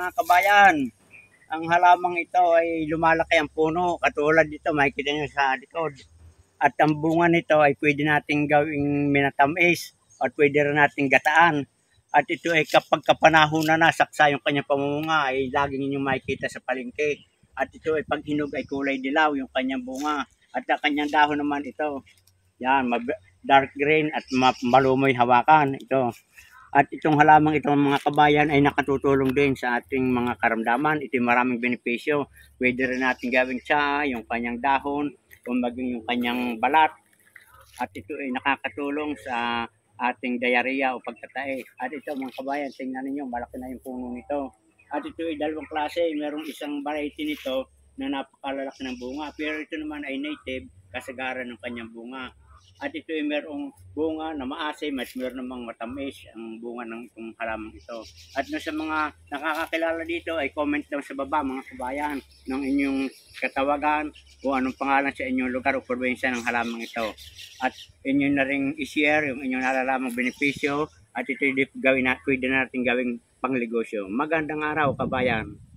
Mga kabayan, ang halamang ito ay lumalaki ang puno. Katulad dito, makikita nyo sa likod. At ang bunga nito ay pwede nating gawing minatamis at pwede rin nating gataan. At ito ay kapag kapanahon na nasaksa yung kanyang pamunga ay laging inyong makikita sa palengke. At ito ay pag hinog ay kulay dilaw yung kanyang bunga. At ang kanyang dahon naman ito, yan, dark green at malumoy hawakan. Ito. At itong halamang itong mga kabayan ay nakatutulong din sa ating mga karamdaman. Ito yung maraming benepisyo. Pwede rin natin gawing tsa, yung kanyang dahon, o maging yung kanyang balat. At ito ay nakakatulong sa ating diarrhea o pagkatae. At ito mga kabayan, tingnan ninyo, malaki na yung puno nito. At ito ay dalawang klase. Merong isang variety nito na napakalalaki ng bunga. Pero ito naman ay native, kasagaran ng kanyang bunga. At ito ay merong bunga na maasim at meron namang matamis ang bunga ng itong halamang ito. At sa mga nakakakilala dito ay comment daw sa baba mga kabayan ng inyong katawagan kung anong pangalan sa inyong lugar o probinsya ng halamang ito. At inyo na rin i-share yung inyong nalalamang benepisyo at ito gawin na, pwede natin gawing pangnegosyo. Magandang araw kabayan!